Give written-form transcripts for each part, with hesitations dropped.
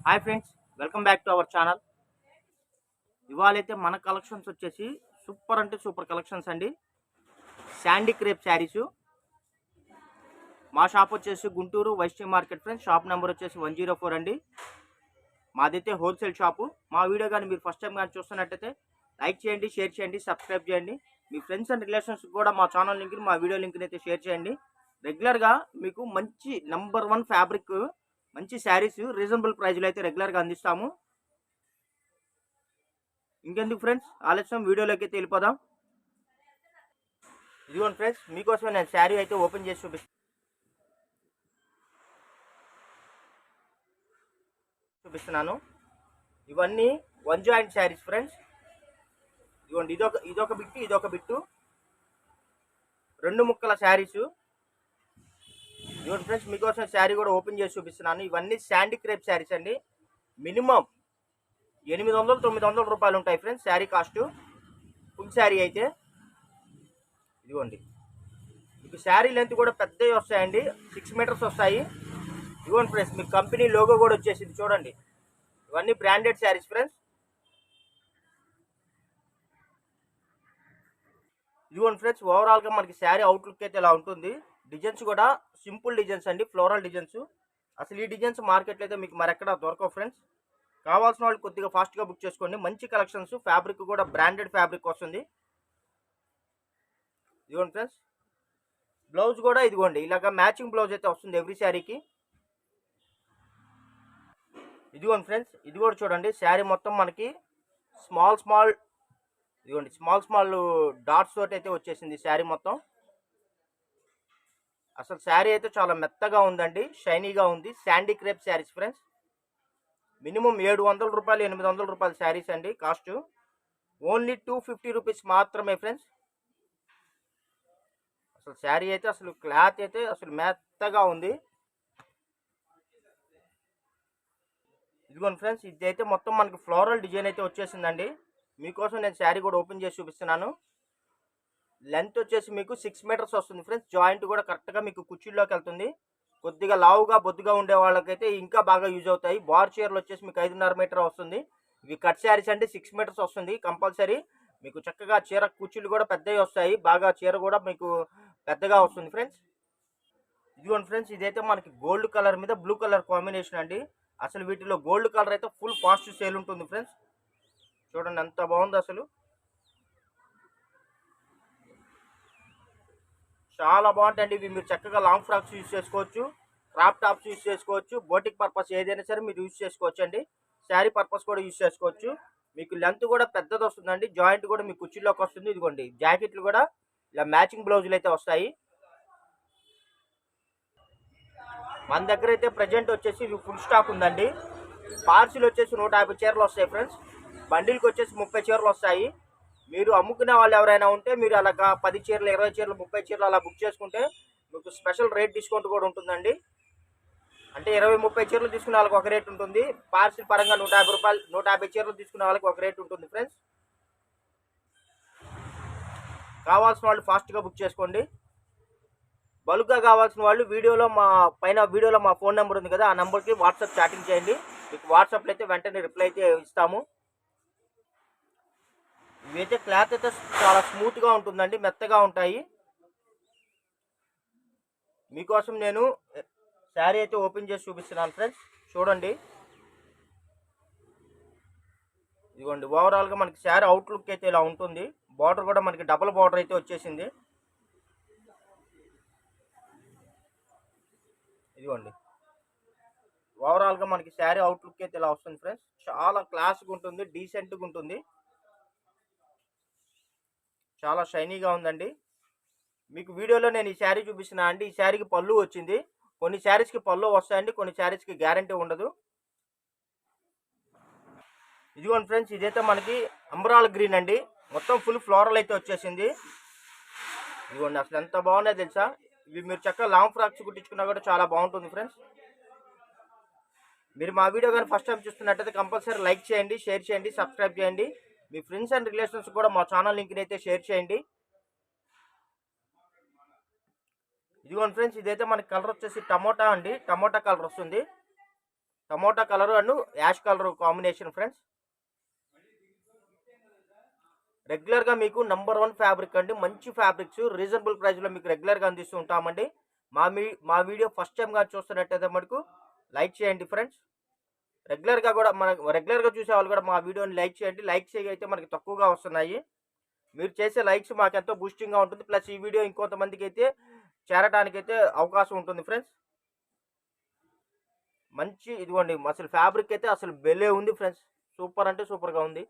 Hi friends, welcome back to our channel. ఇవాళైతే మన collections వచ్చేసి సూపర్ అంటే సూపర్ కలెక్షన్స్ అండి. Sandy crepe saris. మా షాప్ వచ్చేసి Guntur Vaishnavi market friends. Shop number వచ్చేసి 104 అండి. మాదైతే హోల్సేల్ షాపు. మా వీడియో కానీ మీరు ఫస్ట్ టైం కానీ చూస్తున్నట్టయితే లైక్ చేయండి, షేర్ చేయండి, సబ్స్క్రైబ్ చేయండి. మీ ఫ్రెండ్స్ అండ్ రిలేషన్స్ కూడా మా ఛానల్ లింక్ని, మా వీడియో లింక్ని అయితే షేర్ చేయండి. రెగ్యులర్గా మీకు మంచి #1 ఫ్యాబ్రిక్, మంచి శారీస్ రీజనబుల్ ప్రైజ్లో అయితే రెగ్యులర్గా అందిస్తాము. ఇంకెందుకు ఫ్రెండ్స్ ఆలస్యం, వీడియోలోకి అయితే వెళ్ళిపోదాం. ఇదిగోండి ఫ్రెండ్స్, మీకోసమే నేను శారీ అయితే ఓపెన్ చేసి చూపిస్తున్నాను. ఇవన్నీ వన్ జాయింట్ శారీస్ ఫ్రెండ్స్. ఇదిగోండి, ఇదొక బిట్టు 2 ముక్కల శారీసు. ఇదిగోండి ఫ్రెండ్స్, మీకోసం శారీ కూడా ఓపెన్ చేసి చూపిస్తున్నాను. ఇవన్నీ శాండీ క్రేప్ శారీస్ అండి. మినిమం 800-900 రూపాయలు ఉంటాయి friends sari cost. Full sari అయితే ఇదిగోండి. మీకు శారీ లెంత్ కూడా పెద్దవి వస్తాయండి, 6 మీటర్స్ వస్తాయి. ఇదిగోండి ఫ్రెండ్స్, మీకు కంపెనీ లోగో కూడా వచ్చేసింది చూడండి. ఇవన్నీ బ్రాండెడ్ శారీస్ ఫ్రెండ్స్. ఇదిగోండి ఫ్రెండ్స్, ఓవరాల్గా మనకి శారీ అవుట్లుక్ అయితే ఇలా ఉంటుంది. డిజైన్స్ కూడా సింపుల్ డిజైన్స్ అండి, ఫ్లోరల్ డిజైన్స్. అసలు ఈ డిజైన్స్ మార్కెట్లో అయితే మీకు మరెక్కడ దొరకవు ఫ్రెండ్స్. కావాల్సిన వాళ్ళు కొద్దిగా ఫాస్ట్గా బుక్ చేసుకోండి. మంచి కలెక్షన్స్, ఫ్యాబ్రిక్ కూడా బ్రాండెడ్ ఫ్యాబ్రిక్ వస్తుంది. ఇదిగోండి ఫ్రెండ్స్, బ్లౌజ్ కూడా ఇదిగోండి ఇలాగ మ్యాచింగ్ బ్లౌజ్ అయితే వస్తుంది ఎవ్రీ శారీకి. ఇదిగోండి ఫ్రెండ్స్, ఇది కూడా చూడండి. శారీ మొత్తం మనకి స్మాల్ ఇదిగోండి స్మాల్ డాట్స్ తోటి అయితే వచ్చేసింది శారీ మొత్తం. అసలు శారీ అయితే చాలా మెత్తగా ఉందండి, షైనీగా ఉంది. Sandy crepe saris friends. Minimum 700 రూపాయలు 800 రూపాయల శారీస్ అండి కాస్ట్. ఓన్లీ 250 రూపీస్ మాత్రమే ఫ్రెండ్స్. అసలు శారీ అయితే అసలు క్లాత్ అయితే అసలు మెత్తగా ఉంది. ఇదిగోండి ఫ్రెండ్స్, ఇదైతే మొత్తం మనకి ఫ్లోరల్ డిజైన్ అయితే వచ్చేసిందండి. మీకోసం నేను శారీ కూడా ఓపెన్ చేసి చూపిస్తున్నాను. లెంత్ వచ్చేసి మీకు 6 మీటర్స్ వస్తుంది ఫ్రెండ్స్. జాయింట్ కూడా కరెక్ట్గా మీకు కుర్చీల్లోకి వెళ్తుంది. కొద్దిగా లావుగా బొద్దుగా ఉండే వాళ్ళకైతే ఇంకా బాగా యూజ్ అవుతాయి. బార్ చీరలు వచ్చేసి మీకు 5.5 మీటర్ వస్తుంది. ఇవి కట్ శారీస్ అంటే 6 మీటర్స్ వస్తుంది కంపల్సరీ. మీకు చక్కగా చీర కుర్చీలు కూడా పెద్దవి వస్తాయి, బాగా చీర కూడా మీకు పెద్దగా వస్తుంది ఫ్రెండ్స్. ఇదిగోండి ఫ్రెండ్స్, ఇదైతే మనకి గోల్డ్ కలర్ మీద బ్లూ కలర్ కాంబినేషన్ అండి. అసలు వీటిలో గోల్డ్ కలర్ అయితే ఫుల్ ఫాస్ట్ సేల్ ఉంటుంది ఫ్రెండ్స్. చూడండి ఎంత బాగుంది అసలు, చాలా బాగుంటాయండి. ఇవి మీరు చక్కగా లాంగ్ ఫ్రాక్స్ యూజ్ చేసుకోవచ్చు, క్రాప్ టాప్స్ యూజ్ చేసుకోవచ్చు, బోటిక్ పర్పస్ ఏదైనా సరే మీరు యూజ్ చేసుకోవచ్చు అండి. శారీ పర్పస్ కూడా యూజ్ చేసుకోవచ్చు. మీకు లెంత్ కూడా పెద్దది వస్తుందండి, జాయింట్ కూడా మీకు కుర్చీలోకి వస్తుంది. ఇదిగోండి జాకెట్లు కూడా ఇలా మ్యాచింగ్ బ్లౌజులు అయితే వస్తాయి. మన దగ్గర అయితే ప్రజెంట్ వచ్చేసి ఇవి ఫుల్ స్టాక్ ఉందండి. పార్సిల్ వచ్చేసి 150 చీరలు వస్తాయి ఫ్రెండ్స్. బండిల్కి వచ్చేసి 30 చీరలు వస్తాయి. మీరు అమ్ముకునే వాళ్ళు ఎవరైనా ఉంటే మీరు అలాగా 10 చీరలు, 20 చీరలు, 30 చీరలు అలా బుక్ చేసుకుంటే మీకు స్పెషల్ రేట్ డిస్కౌంట్ కూడా ఉంటుందండి. అంటే 20-30 చీరలు తీసుకునే వాళ్ళకి ఒక రేట్ ఉంటుంది. పార్సిల్ పరంగా 150 రూపాయలు, 150 చీరలు తీసుకునే వాళ్ళకి ఒక రేట్ ఉంటుంది ఫ్రెండ్స్. కావాల్సిన వాళ్ళు ఫాస్ట్గా బుక్ చేసుకోండి. బల్క్గా కావాల్సిన వాళ్ళు వీడియోలో మా ఫోన్ నెంబర్ ఉంది కదా, ఆ నెంబర్కి వాట్సాప్ చాటింగ్ చేయండి. మీకు వాట్సాప్లో అయితే వెంటనే రిప్లై అయితే ఇస్తాము. ఇవైతే క్లాత్ అయితే చాలా స్మూత్గా ఉంటుందండి, మెత్తగా ఉంటాయి. మీకోసం నేను శారీ అయితే ఓపెన్ చేసి చూపిస్తున్నాను ఫ్రెండ్స్. చూడండి, ఇదిగోండి ఓవరాల్గా మనకి శారీ అవుట్లుక్ అయితే ఇలా ఉంటుంది. బార్డర్ కూడా మనకి డబుల్ బార్డర్ అయితే వచ్చేసింది. ఇదిగోండి ఓవరాల్గా మనకి శారీ అవుట్లుక్ అయితే ఇలా వస్తుంది ఫ్రెండ్స్. చాలా క్లాస్గా ఉంటుంది, డీసెంట్గా ఉంటుంది, చాలా షైనీగా ఉందండి. మీకు వీడియోలో నేను ఈ శారీ చూపిస్తున్నా అండి. ఈ శారీకి పళ్ళు వచ్చింది. కొన్ని శారీస్కి పళ్ళు వస్తాయండి, కొన్ని శారీస్కి గ్యారంటీ ఉండదు. ఇదిగోండి ఫ్రెండ్స్, ఇదైతే మనకి అంబరాల్ గ్రీన్ అండి. మొత్తం ఫుల్ ఫ్లోరల్ అయితే వచ్చేసింది. ఇదిగోండి అసలు ఎంత బాగున్నాయి తెలుసా. ఇవి మీరు చక్కగా లాంగ్ ఫ్రాక్స్ కుట్టించుకున్నా కూడా చాలా బాగుంటుంది ఫ్రెండ్స్. మీరు మా వీడియో కానీ ఫస్ట్ టైం చూస్తున్నట్టయితే కంపల్సరీ లైక్ చేయండి, షేర్ చేయండి, సబ్స్క్రైబ్ చేయండి. మీ ఫ్రెండ్స్ అండ్ రిలేషన్స్ కూడా మా ఛానల్ లింక్ని అయితే షేర్ చేయండి. ఇదిగోండి ఫ్రెండ్స్, ఇదైతే మనకి కలర్ వచ్చేసి టమోటా అండి, టమోటా కలర్ వస్తుంది. Tomato colour and ash colour combination friends. రెగ్యులర్గా మీకు #1 ఫ్యాబ్రిక్ అండి. మంచి ఫ్యాబ్రిక్స్ రీజనబుల్ ప్రైస్లో మీకు రెగ్యులర్గా అందిస్తూ ఉంటామండి. మా వీడియో ఫస్ట్ టైంగా చూస్తున్నట్టయితే మటుకు లైక్ చేయండి ఫ్రెండ్స్. రెగ్యులర్గా చూసే వాళ్ళు కూడా మా వీడియోని లైక్ చేయండి. లైక్స్ అయితే మనకి తక్కువగా వస్తున్నాయి. మీరు చేసే లైక్స్ మాకు ఎంతో బూస్టింగ్గా ఉంటుంది. ప్లస్ ఈ వీడియో ఇంకొంతమందికి అయితే చేరడానికైతే అవకాశం ఉంటుంది ఫ్రెండ్స్. మంచి ఇదిగోండి, అసలు ఫ్యాబ్రిక్ అయితే అసలు భలే ఉంది ఫ్రెండ్స్. సూపర్ అంటే సూపర్గా ఉంది.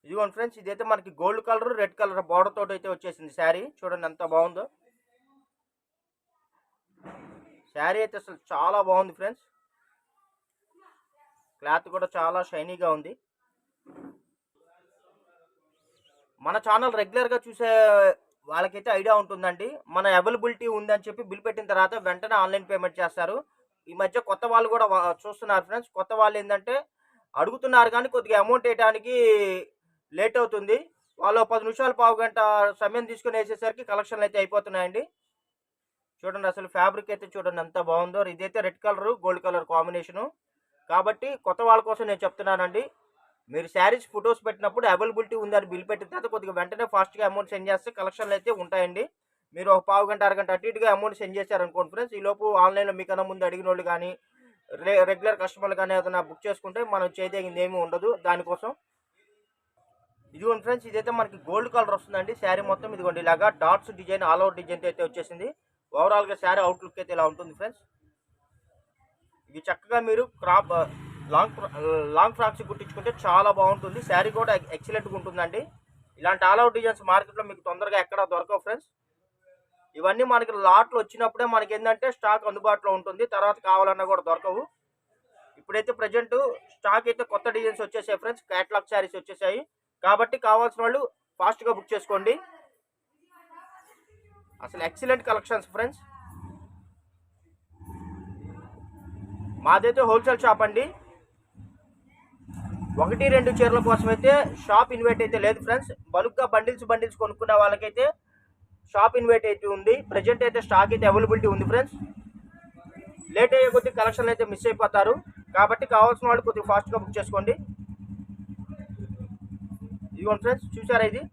ఇదిగోండి ఫ్రెండ్స్, ఇదైతే మనకి gold colour red colour border తోటి అయితే వచ్చేసింది శారీ. చూడండి ఎంత బాగుందో. శారీ అయితే అసలు చాలా బాగుంది ఫ్రెండ్స్. క్లాత్ కూడా చాలా షైనీగా ఉంది. మన ఛానల్ రెగ్యులర్గా చూసే వాళ్ళకైతే ఐడియా ఉంటుందండి. మన అవైలబిలిటీ ఉందని చెప్పి బిల్ పెట్టిన తర్వాత వెంటనే ఆన్లైన్ పేమెంట్ చేస్తారు. ఈ మధ్య కొత్త వాళ్ళు కూడా చూస్తున్నారు ఫ్రెండ్స్. కొత్త వాళ్ళు ఏంటంటే అడుగుతున్నారు కానీ కొద్దిగా అమౌంట్ వేయడానికి లేట్ అవుతుంది. వాళ్ళు 10 నిమిషాలు పావు గంట సమయం తీసుకుని వేసేసరికి కలెక్షన్లు అయితే అయిపోతున్నాయండి. చూడండి అసలు ఫ్యాబ్రిక్ అయితే చూడండి ఎంత బాగుందో. ఇదైతే red colour gold colour combination కాబట్టి కొత్త వాళ్ళ కోసం నేను చెప్తున్నానండి. మీరు శారీస్ ఫొటోస్ పెట్టినప్పుడు అవైలబిలిటీ ఉందని బిల్ పెట్టిన తర్వాత కొద్దిగా వెంటనే ఫాస్ట్గా అమౌంట్ సెండ్ చేస్తే కలెక్షన్లు అయితే ఉంటాయండి. మీరు ఒక పావు గంట అరగంట అటు ఇటుగా అమౌంట్ సెండ్ చేశారనుకోండి ఫ్రెండ్స్, ఈ లోపు ఆన్లైన్లో మీకన్నా ముందు అడిగిన వాళ్ళు కానీ రెగ్యులర్ కస్టమర్లు కానీ ఏదైనా బుక్ చేసుకుంటే మనం చేయదగింది ఏమీ ఉండదు దానికోసం. ఇదిగోండి ఫ్రెండ్స్, ఇదైతే మనకి గోల్డ్ కలర్ వస్తుందండి. శారీ మొత్తం ఇదిగోండి ఇలాగా dots design all over design అయితే వచ్చేసింది. ఓవరాల్గా శారీ అవుట్లుక్ అయితే ఇలా ఉంటుంది ఫ్రెండ్స్. ఇవి చక్కగా మీరు లాంగ్ ఫ్రాక్స్ కుట్టించుకుంటే చాలా బాగుంటుంది. శారీ కూడా ఎక్సలెంట్గా ఉంటుందండి. ఇలాంటి ఆల్ ఓవర్ డిజైన్స్ మార్కెట్లో మీకు తొందరగా ఎక్కడ దొరకవు ఫ్రెండ్స్. ఇవన్నీ మనకి లాట్లు వచ్చినప్పుడే మనకి ఏంటంటే స్టాక్ అందుబాటులో ఉంటుంది. తర్వాత కావాలన్నా కూడా దొరకవు. ఇప్పుడైతే ప్రజెంట్ స్టాక్ అయితే కొత్త డిజైన్స్ వచ్చేసాయి ఫ్రెండ్స్. క్యాటలాగ్ శారీస్ వచ్చేసాయి కాబట్టి కావాల్సిన వాళ్ళు ఫాస్ట్గా బుక్ చేసుకోండి. అసలు ఎక్సలెంట్ కలెక్షన్స్ ఫ్రెండ్స్. మాదైతే హోల్సేల్ షాప్ అండి. 1-2 చీరల కోసం అయితే షాప్ ఇన్వైట్ అయితే లేదు ఫ్రెండ్స్. బల్క్గా బండిల్స్ కొనుక్కునే వాళ్ళకైతే షాప్ ఇన్వైట్ అయితే ఉంది. ప్రజెంట్ అయితే స్టాక్ అయితే అవైలబిలిటీ ఉంది ఫ్రెండ్స్. లేట్ అయ్యే కొద్దిగా కలెక్షన్ అయితే మిస్ అయిపోతారు కాబట్టి కావాల్సిన వాళ్ళు కొద్దిగా ఫాస్ట్గా బుక్ చేసుకోండి. ఇదిగోండి ఫ్రెండ్స్, చూసారా ఇది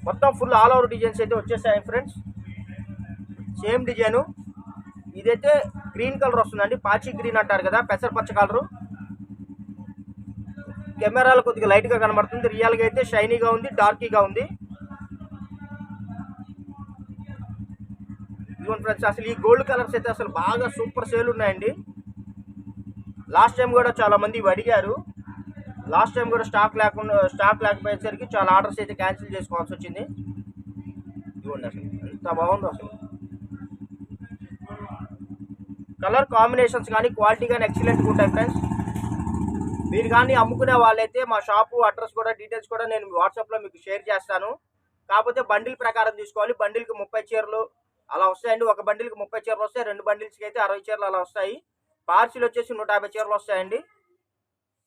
మొత్తం ఫుల్ ఆల్ ఓవర్ డిజైన్స్ అయితే వచ్చేసాయి ఫ్రెండ్స్. Same design. ఇదైతే గ్రీన్ కలర్ వస్తుందండి. పాచి గ్రీన్ అంటారు కదా, పెసరపచ్చ కలరు. కెమెరాలో కొద్దిగా లైట్గా కనబడుతుంది. రియల్గా అయితే షైనీగా ఉంది, డార్కీగా ఉంది. ఇదిగోండి ఫ్రెండ్స్, అసలు ఈ గోల్డ్ కలర్స్ అయితే అసలు బాగా సూపర్ సేల్ ఉన్నాయండి. లాస్ట్ టైం కూడా చాలా మంది ఇవి అడిగారు. లాస్ట్ టైం కూడా స్టాక్ లేకపోయేసరికి చాలా ఆర్డర్స్ అయితే క్యాన్సిల్ చేసుకోవాల్సి వచ్చింది. ఇదిగోండి అసలు ఎంత బాగుందో. అసలు కలర్ కాంబినేషన్స్ కానీ క్వాలిటీ కానీ ఎక్సలెంట్గా ఉంటాయి ఫ్రెండ్స్. మీరు కానీ అమ్ముకునే వాళ్ళైతే మా షాపు అడ్రస్ కూడా డీటెయిల్స్ కూడా నేను వాట్సాప్లో మీకు షేర్ చేస్తాను. కాకపోతే బండిల్ ప్రకారం తీసుకోవాలి. బండిల్కి 30 చీరలు అలా వస్తాయండి. ఒక బండిల్కి 30 చీరలు వస్తాయి. 2 బండిల్స్కి అయితే 60 చీరలు అలా వస్తాయి. పార్సిల్ వచ్చేసి 150 చీరలు వస్తాయండి.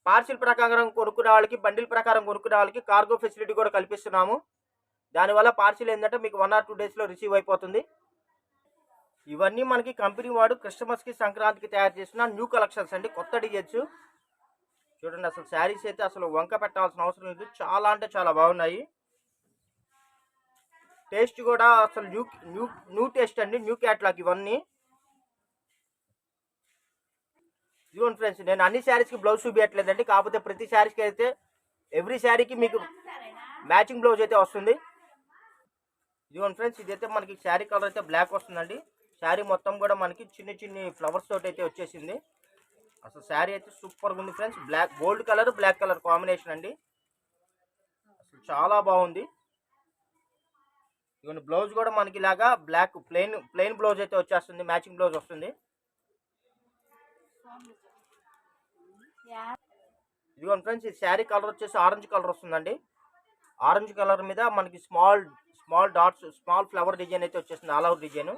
పార్సిల్ ప్రకారం కొనుక్కునే వాళ్ళకి, బండిల్ ప్రకారం కొనుక్కునే వాళ్ళకి కార్గో ఫెసిలిటీ కూడా కల్పిస్తున్నాము. దానివల్ల పార్సిల్ ఏంటంటే మీకు 1 or 2 డేస్లో రిసీవ్ అయిపోతుంది. ఇవన్నీ మనకి కంపెనీ వాడు క్రిస్టమస్కి సంక్రాంతికి తయారు చేసిన న్యూ కలెక్షన్స్ అండి, కొత్త డిజైన్స్. చూడండి అసలు శారీస్ అయితే అసలు వంక పెట్టాల్సిన అవసరం లేదు. చాలా అంటే చాలా బాగున్నాయి. టేస్ట్ కూడా అసలు న్యూ టేస్ట్ అండి, న్యూ క్యాట్లాగ్ ఇవన్నీ. ఇదిగోండి ఫ్రెండ్స్, నేను అన్ని శారీస్కి బ్లౌజ్ చూపించట్లేదండి. కాకపోతే ప్రతి శారీస్కి అయితే ఎవ్రీ శారీకి మీకు మ్యాచింగ్ బ్లౌజ్ అయితే వస్తుంది. ఇదిగోండి ఫ్రెండ్స్, ఇదైతే మనకి శారీ కలర్ అయితే బ్లాక్ వస్తుందండి. శారీ మొత్తం కూడా మనకి చిన్ని ఫ్లవర్స్ తోటి అయితే వచ్చేసింది. అసలు శారీ అయితే సూపర్గా ఉంది friends. Gold colour black colour combination అండి. అసలు చాలా బాగుంది. ఇవన్నీ బ్లౌజ్ కూడా మనకి ఇలాగా బ్లాక్ ప్లెయిన్ బ్లౌజ్ అయితే వచ్చేస్తుంది. మ్యాచింగ్ బ్లౌజ్ వస్తుంది. ఇదిగోండి ఫ్రెండ్స్, ఈ శారీ కలర్ వచ్చేసి ఆరెంజ్ కలర్ వస్తుందండి. ఆరెంజ్ కలర్ మీద మనకి small dots, small flower design అయితే వచ్చేసింది. All over design.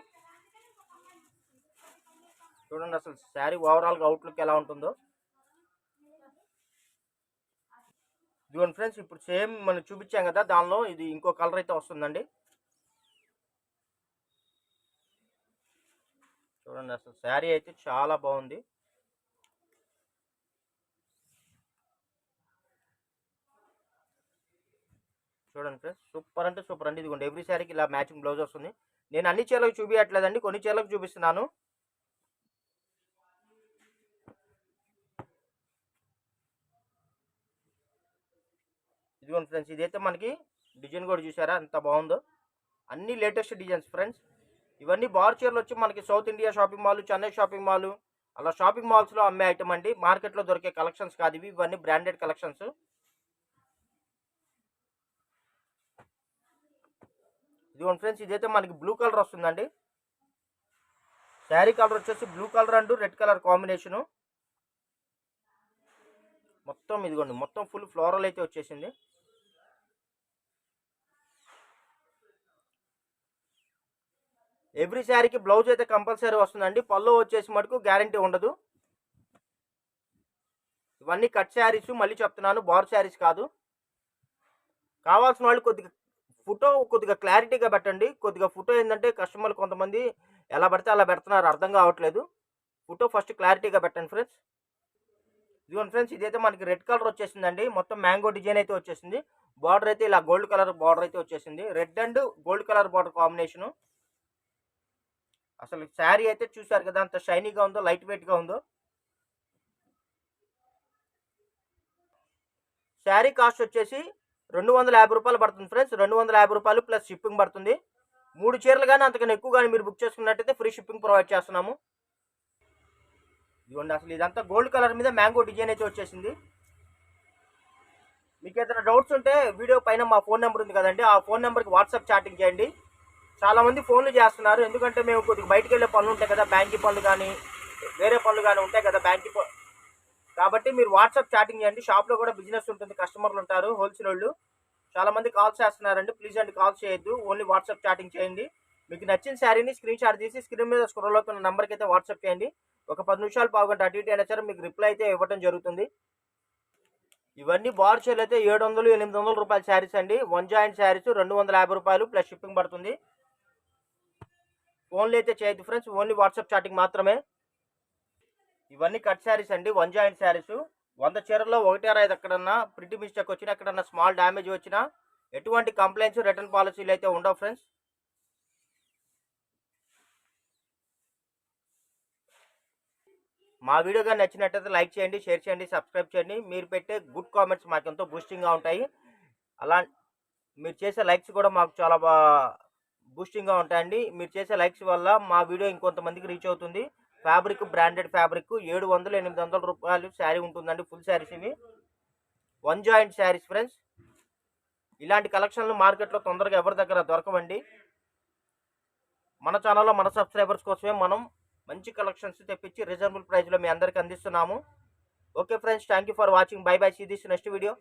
చూడండి అసలు శారీ ఓవరాల్గా అవుట్లుక్ ఎలా ఉంటుందో. ఇదిగోండి ఫ్రెండ్స్, ఇప్పుడు సేమ్ మనం చూపించాం కదా, దానిలో ఇది ఇంకో కలర్ అయితే వస్తుందండి. చూడండి, అసలు శారీ అయితే చాలా బాగుంది. చూడండి ఫ్రెండ్స్, సూపర్ అంటే సూపర్ అండి. ఇదిగోండి ఎవ్రీ శారీకి ఇలా మ్యాచింగ్ బ్లౌజ్ వస్తుంది. నేను అన్ని చీరలకు చూపించట్లేదండి, కొన్ని చీరలకు చూపిస్తున్నాను. ఇదిగోండి ఫ్రెండ్స్, ఇదైతే మనకి డిజైన్ కూడా చూసారా ఎంత బాగుందో. అన్ని లేటెస్ట్ డిజైన్స్ ఫ్రెండ్స్. ఇవన్నీ బార్ చీరలు వచ్చి మనకి south India shopping mall, Chennai shopping mall, అలా షాపింగ్ మాల్స్లో అమ్మే ఐటమ్ అండి. మార్కెట్లో దొరికే కలెక్షన్స్ కాదు ఇవి, ఇవన్నీ బ్రాండెడ్ కలెక్షన్స్. ఇదిగోండి ఫ్రెండ్స్, ఇదైతే మనకి బ్లూ కలర్ వస్తుందండి. శారీ కలర్ వచ్చేసి blue colour and red colour combination. మొత్తం ఇదిగోండి, మొత్తం ఫుల్ ఫ్లోరల్ అయితే వచ్చేసింది. ఎవ్రీ శారీకి బ్లౌజ్ అయితే కంపల్సరీ వస్తుందండి. పళ్ళు వచ్చేసి మటుకు గ్యారంటీ ఉండదు. ఇవన్నీ కట్ శారీస్, మళ్ళీ చెప్తున్నాను, బార్ శారీస్ కాదు. కావాల్సిన వాళ్ళు కొద్దిగా ఫోటో కొద్దిగా క్లారిటీగా పెట్టండి. కొద్దిగా ఫోటో ఏంటంటే కస్టమర్లు కొంతమంది ఎలా పడితే అలా పెడుతున్నారు, అర్థం కావట్లేదు. ఫోటో ఫస్ట్ క్లారిటీగా పెట్టండి ఫ్రెండ్స్. ఇదిగోండి ఫ్రెండ్స్, ఇదైతే మనకి రెడ్ కలర్ వచ్చేసిందండి. మొత్తం మ్యాంగో డిజైన్ అయితే వచ్చేసింది. బార్డర్ అయితే ఇలా గోల్డ్ కలర్ బార్డర్ అయితే వచ్చేసింది. Red and gold colour border combination. అసలు శారీ అయితే చూసారు కదా అంత షైనీగా ఉందో, లైట్ వెయిట్గా ఉందో. శారీ కాస్ట్ వచ్చేసి 250 రూపాయలు పడుతుంది ఫ్రెండ్స్. 250 రూపాయలు ప్లస్ షిప్పింగ్ పడుతుంది. 3 చీరలు కానీ అంతకన్నా ఎక్కువ కానీ మీరు బుక్ చేసుకున్నట్టయితే ఫ్రీ షిప్పింగ్ ప్రొవైడ్ చేస్తున్నాము. ఇదిగోండి, అసలు ఇదంతా గోల్డ్ కలర్ మీద మ్యాంగో డిజైన్ అయితే వచ్చేసింది. మీకు ఏదైనా డౌట్స్ ఉంటే వీడియో పైన మా ఫోన్ నెంబర్ ఉంది కదండి, ఆ ఫోన్ నెంబర్కి వాట్సాప్ చాటింగ్ చేయండి. చాలామంది ఫోన్లు చేస్తున్నారు, ఎందుకంటే మేము కొద్దిగా బయటకు వెళ్ళే పనులు ఉంటాయి కదా, బ్యాంక్ పనులు కానీ వేరే పనులు కానీ ఉంటాయి కదా బ్యాంక్, కాబట్టి మీరు వాట్సాప్ చాటింగ్ చేయండి. షాప్లో కూడా బిజినెస్ ఉంటుంది, కస్టమర్లు ఉంటారు, హోల్సేల్ వాళ్ళు. చాలామంది కాల్స్ చేస్తున్నారండి, ప్లీజ్ అండి కాల్ చేయొద్దు, ఓన్లీ వాట్సాప్ చాటింగ్ చేయండి. మీకు నచ్చిన శారీని స్క్రీన్ షాట్ తీసి స్క్రీన్ మీద స్క్రోల్ అవుతున్న నెంబర్కి అయితే వాట్సాప్ చేయండి. ఒక 10 నిమిషాలు పావుగంట అటు ఇటు అయినా సరే మీకు రిప్లై అయితే ఇవ్వడం జరుగుతుంది. ఇవన్నీ బార్ చీరలు అయితే 700, 800 రూపాయల శారీస్ అండి. 1 జాయింట్ శారీస్ 250 రూపాయలు ప్లస్ షిప్పింగ్ పడుతుంది. ఫోన్లు అయితే చేయొద్దు ఫ్రెండ్స్, ఓన్లీ వాట్సాప్ చాటింగ్ మాత్రమే. ఇవన్నీ కట్ శారీస్ అండి, 1 జాయింట్ శారీస్. 100 చీరల్లో 1-5 ఎక్కడన్నా ప్రింట్ మిస్టేక్ వచ్చినా, ఎక్కడన్నా స్మాల్ డ్యామేజ్ వచ్చినా ఎటువంటి కంప్లైంట్స్, రిటర్న్ పాలసీలు అయితే ఉండవు ఫ్రెండ్స్. మా వీడియో కానీ నచ్చినట్టయితే లైక్ చేయండి, షేర్ చేయండి, సబ్స్క్రైబ్ చేయండి. మీరు పెట్టే గుడ్ కామెంట్స్ మాకు ఎంతో బూస్టింగ్గా ఉంటాయి. అలా మీరు చేసే లైక్స్ కూడా మాకు చాలా బూస్టింగ్గా ఉంటాయండి. మీరు చేసే లైక్స్ వల్ల మా వీడియో ఇంకొంతమందికి రీచ్ అవుతుంది. ఫ్యాబ్రిక్ బ్రాండెడ్ ఫ్యాబ్రిక్ 700, 800 రూపాయలు శారీ ఉంటుందండి. ఫుల్ శారీస్ ఇవి 1 జాయింట్ శారీస్ ఫ్రెండ్స్. ఇలాంటి కలెక్షన్లు మార్కెట్లో తొందరగా ఎవరి దగ్గర దొరకవండి. మన ఛానల్లో మన సబ్స్క్రైబర్స్ కోసమే మనం మంచి కలెక్షన్స్ తెప్పించి రీజనబుల్ ప్రైస్లో మీ అందరికీ అందిస్తున్నాము. Okay friends, thank you for watching. Bye bye, see this next video.